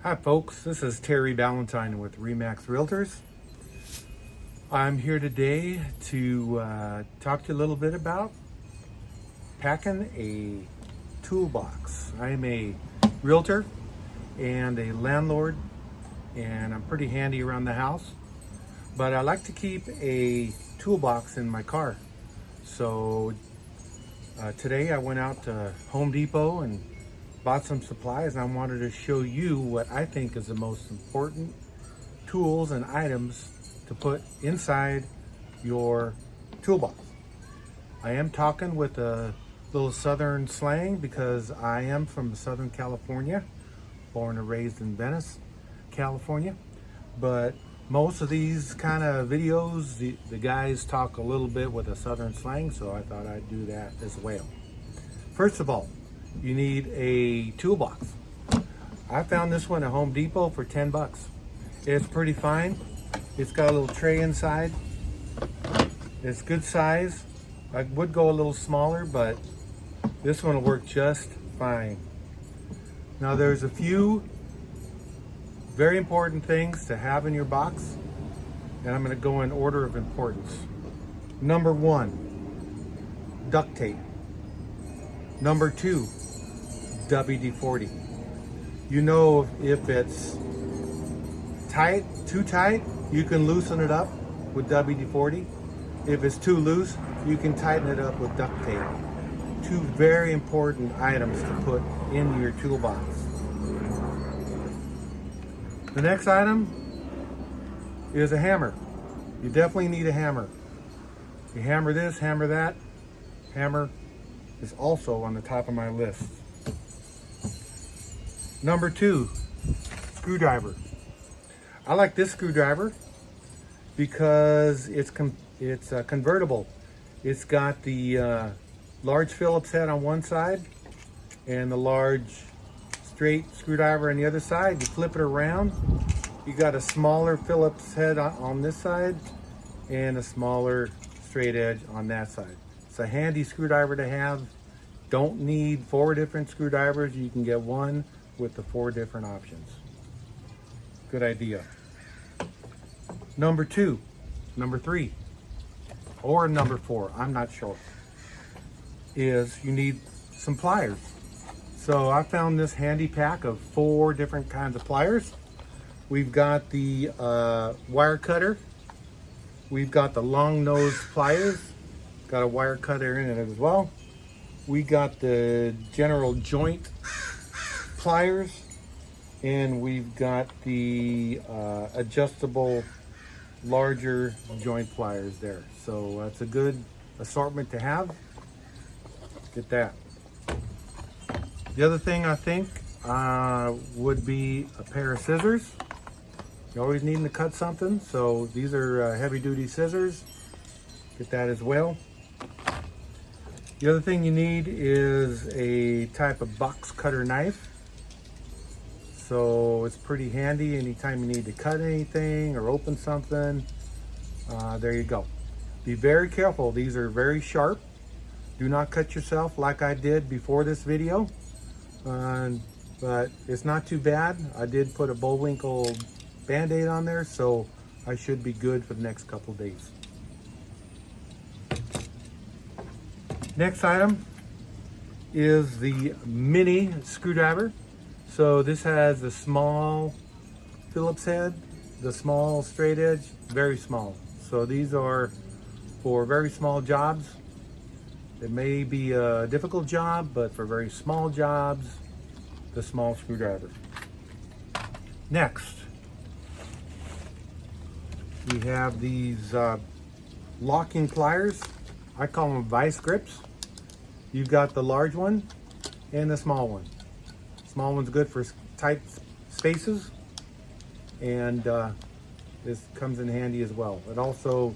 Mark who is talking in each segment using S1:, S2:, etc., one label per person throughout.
S1: Hi folks, this is Terry Ballentine with Remax Realtors. I'm here today to talk to you a little bit about packing a toolbox. I'm a realtor and a landlord, and I'm pretty handy around the house, but I like to keep a toolbox in my car. So today I went out to Home Depot and bought some supplies, and I wanted to show you what I think is the most important tools and items to put inside your toolbox. I am talking with a little southern slang because I am from Southern California, born and raised in Venice, California. But most of these kind of videos, the guys talk a little bit with a southern slang, so I thought I'd do that as well. First of all, you need a toolbox. I found this one at Home Depot for 10 bucks. It's pretty fine. It's got a little tray inside. It's good size. I would go a little smaller, but this one will work just fine. Now there's a few very important things to have in your box, and I'm going to go in order of importance. Number 1, duct tape. Number 2, WD-40. You know, if it's tight, too tight, you can loosen it up with WD-40. If it's too loose, you can tighten it up with duct tape. Two very important items to put in your toolbox. The next item is a hammer. You definitely need a hammer. You hammer this, hammer that. Hammer is also on the top of my list. Number 2, screwdriver. I like this screwdriver because it's convertible. It's got the large Phillips head on one side and the large straight screwdriver on the other side. You flip it around, you got a smaller Phillips head on this side and a smaller straight edge on that side. It's a handy screwdriver to have. Don't need 4 different screwdrivers. You can get one with the 4 different options. Good idea. Number 2, number 3, or number 4, I'm not sure, is you need some pliers. So I found this handy pack of 4 different kinds of pliers. We've got the wire cutter. We've got the long nose pliers. Got a wire cutter in it as well. We got the general joint pliers, and we've got the adjustable larger joint pliers there. So that's a good assortment to have. Get that. The other thing I think would be a pair of scissors. You're always needing to cut something, so these are heavy duty scissors. Get that as well. The other thing you need is a type of box cutter knife. So it's pretty handy anytime you need to cut anything or open something. There you go. Be very careful. These are very sharp. Do not cut yourself like I did before this video. But it's not too bad. I did put a Bullwinkle Band-Aid on there, so I should be good for the next couple days. Next item is the mini screwdriver. So this has the small Phillips head, the small straight edge, very small. So these are for very small jobs. It may be a difficult job, but for very small jobs, the small screwdriver. Next, we have these locking pliers. I call them vice grips. You've got the large one and the small one. Small one's good for tight spaces, and this comes in handy as well. It also,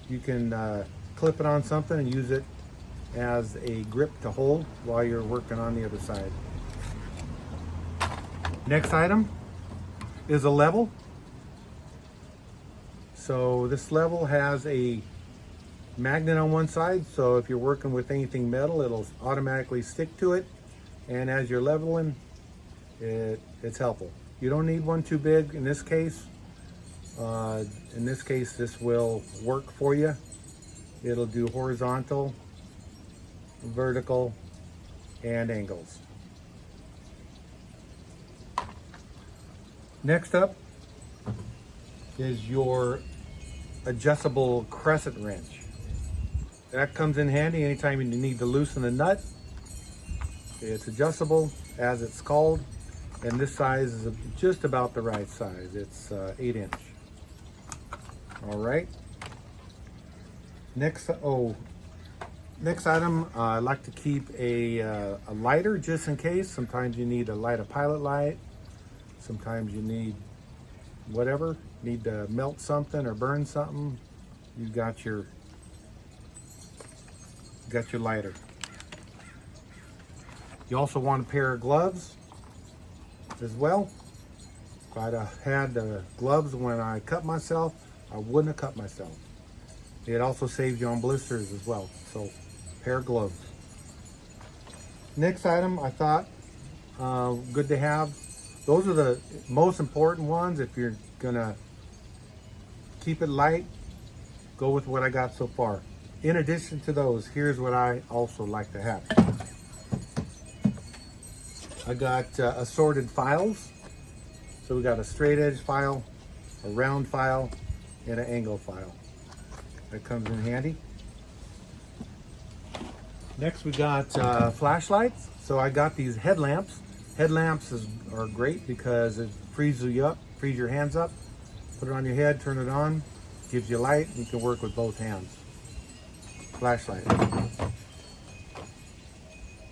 S1: you can clip it on something and use it as a grip to hold while you're working on the other side. Next item is a level. So this level has a magnet on one side, so if you're working with anything metal, it'll automatically stick to it, and as you're leveling, it's helpful. You don't need one too big in this case. This will work for you. It'll do horizontal, vertical, and angles. Next up is your adjustable crescent wrench. That comes in handy anytime you need to loosen a nut. It's adjustable, as it's called, and this size is just about the right size. It's 8-inch. All right. Next item, I like to keep a lighter just in case. Sometimes you need to light a pilot light. Sometimes you need whatever, need to melt something or burn something. You got your lighter. You also want a pair of gloves as well. If I'd have had the gloves when I cut myself, I wouldn't have cut myself. It also saves you on blisters as well. So, pair of gloves. Next item I thought good to have. Those are the most important ones. If you're gonna keep it light, go with what I got so far. In addition to those, here's what I also like to have. I got assorted files. So we got a straight edge file, a round file, and an angle file. That comes in handy. Next we got flashlights. So I got these headlamps. Headlamps are great because it frees you up, frees your hands up. Put it on your head, turn it on, gives you light. You can work with both hands. Flashlight.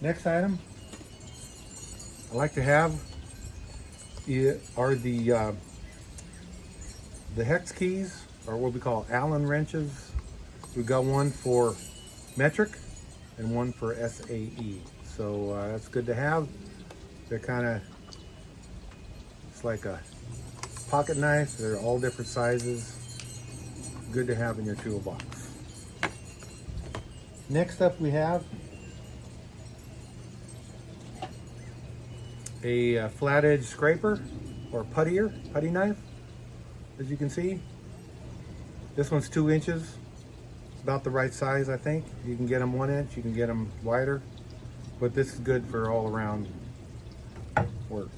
S1: Next item I like to have are the hex keys, or what we call Allen wrenches. We've got one for metric and one for SAE. So that's good to have. They're it's like a pocket knife. They're all different sizes. Good to have in your toolbox. Next up we have a flat edge scraper or putty knife. As you can see, this one's 2 inches. It's about the right size, I think. You can get them 1 inch, you can get them wider, but this is good for all around work.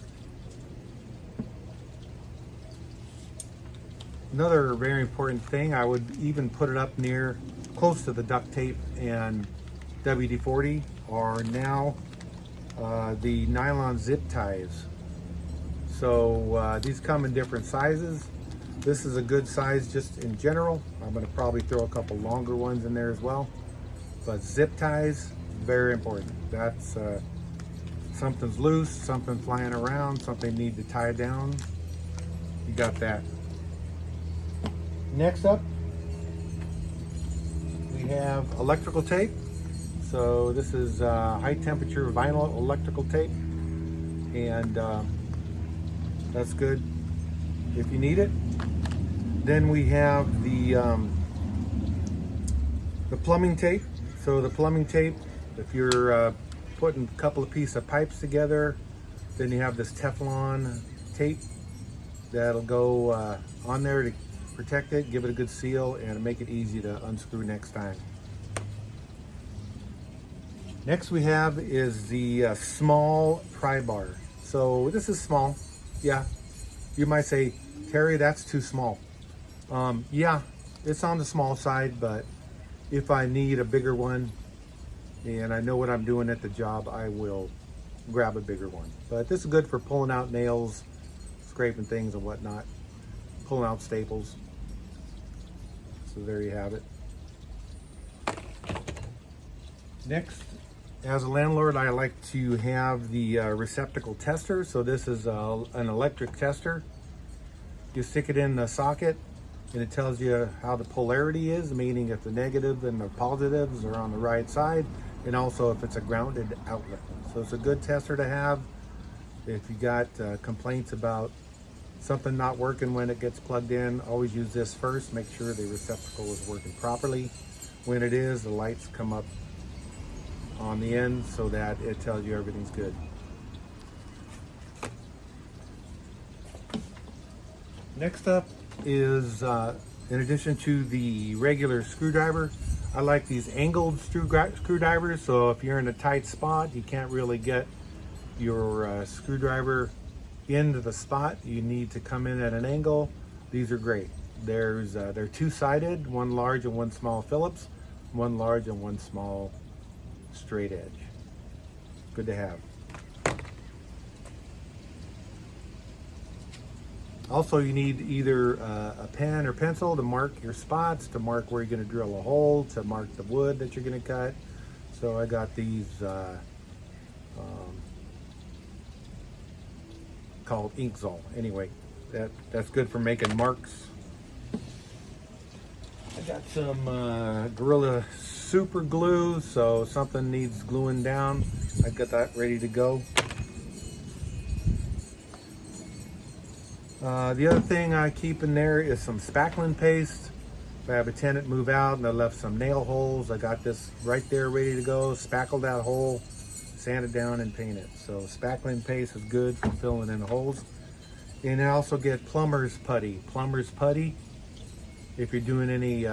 S1: Another very important thing, I would even put it up close to the duct tape and WD-40, are now the nylon zip ties. So these come in different sizes. This is a good size just in general. I'm going to probably throw a couple longer ones in there as well. But zip ties, very important. That's something's loose, something flying around, something need to tie down. You got that. Next up, we have electrical tape. So this is high temperature vinyl electrical tape, and that's good if you need it. Then we have the plumbing tape. So the plumbing tape, if you're putting a couple of pieces of pipes together, then you have this Teflon tape that'll go on there to protect it, give it a good seal, and make it easy to unscrew next time. Next we have is the small pry bar. So this is small. Yeah, you might say, Terry, that's too small. Yeah, it's on the small side, but if I need a bigger one and I know what I'm doing at the job, I will grab a bigger one. But this is good for pulling out nails, scraping things and whatnot, pulling out staples. So there you have it. Next, as a landlord, I like to have the receptacle tester. So this is an electric tester. You stick it in the socket and it tells you how the polarity is, meaning if the negative and the positives are on the right side, and also if it's a grounded outlet. So it's a good tester to have if you got complaints about something not working when it gets plugged in. Always use this first, make sure the receptacle is working properly. When it is, the lights come up on the end so that it tells you everything's good. Next up is, in addition to the regular screwdriver, I like these angled screwdrivers. So if you're in a tight spot, you can't really get your screwdriver into the spot. You need to come in at an angle. These are great. They're two-sided, one large and one small Phillips, one large and one small straight edge. Good to have. Also, you need either a pen or pencil to mark your spots, to mark where you're going to drill a hole, to mark the wood that you're going to cut. So I got these called Inkzol. Anyway, that's good for making marks. I got some Gorilla Super Glue, so something needs gluing down. I got that ready to go. The other thing I keep in there is some spackling paste. If I have a tenant move out and I left some nail holes, I got this right there ready to go. Spackle that hole, sand it down, and paint it. So spackling paste is good for filling in the holes. And I also get plumber's putty. Plumber's putty, if you're doing any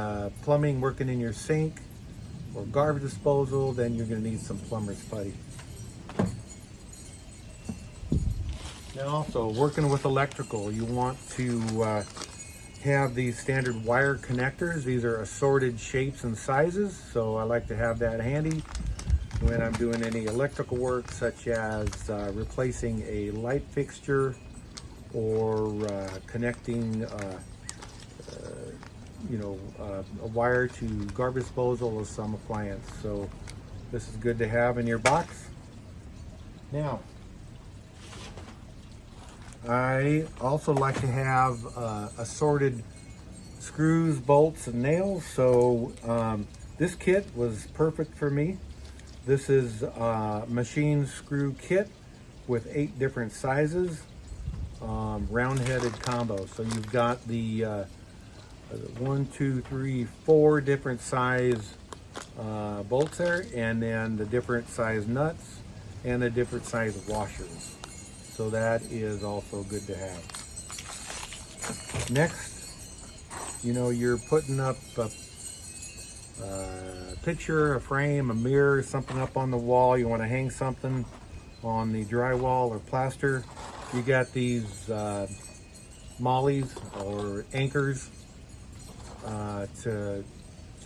S1: plumbing, working in your sink or garbage disposal, then you're going to need some plumber's putty. Now also, working with electrical, you want to have these standard wire connectors. These are assorted shapes and sizes, so I like to have that handy when I'm doing any electrical work, such as replacing a light fixture or connecting a wire to garbage disposal or some appliance. So this is good to have in your box. Now, I also like to have assorted screws, bolts, and nails. So this kit was perfect for me. This is a machine screw kit with 8 different sizes, round-headed combo. So you've got the 1, 2, 3, 4 different size bolts there, and then the different size nuts and the different size washers. So that is also good to have. Next, you're putting up a picture, a frame, a mirror, something up on the wall. You want to hang something on the drywall or plaster. You got these mollies or anchors to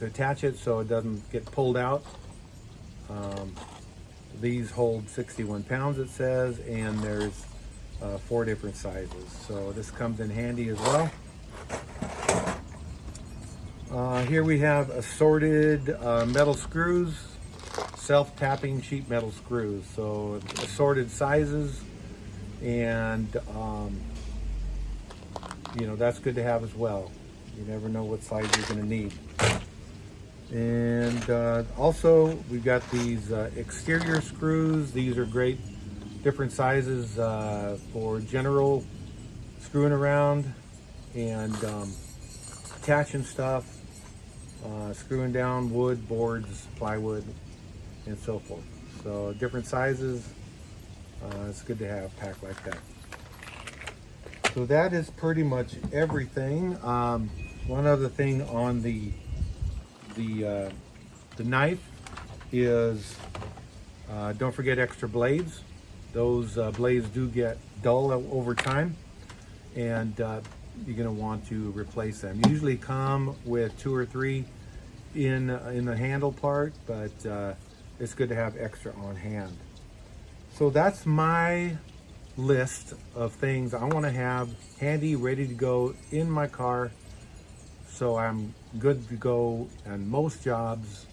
S1: attach it so it doesn't get pulled out. These hold 61 pounds, it says, and there's 4 different sizes. So this comes in handy as well. Here we have assorted metal screws, self-tapping sheet metal screws. So assorted sizes, and that's good to have as well. You never know what size you're going to need. And also we've got these exterior screws. These are great, different sizes for general screwing around and attaching stuff, screwing down wood, boards, plywood, and so forth. So different sizes, it's good to have packed like that. So that is pretty much everything. One other thing on the knife is don't forget extra blades. Those blades do get dull over time, and you're going to want to replace them. Usually come with 2 or 3 in the handle part, but it's good to have extra on hand. So that's my list of things I want to have handy, ready to go in my car, so I'm good to go on most jobs,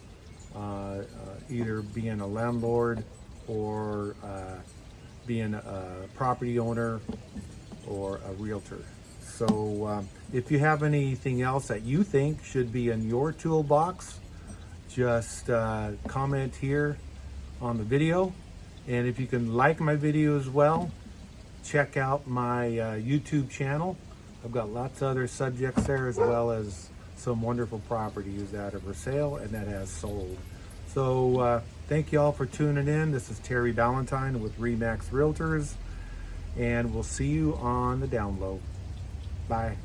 S1: either being a landlord or being a property owner or a realtor. So if you have anything else that you think should be in your toolbox, just comment here on the video. And if you can like my video as well, check out my YouTube channel. I've got lots of other subjects there, as well as some wonderful properties that are for sale and that has sold. So thank you all for tuning in. This is Terry Ballentine with Remax Realtors, and we'll see you on the down low. Bye.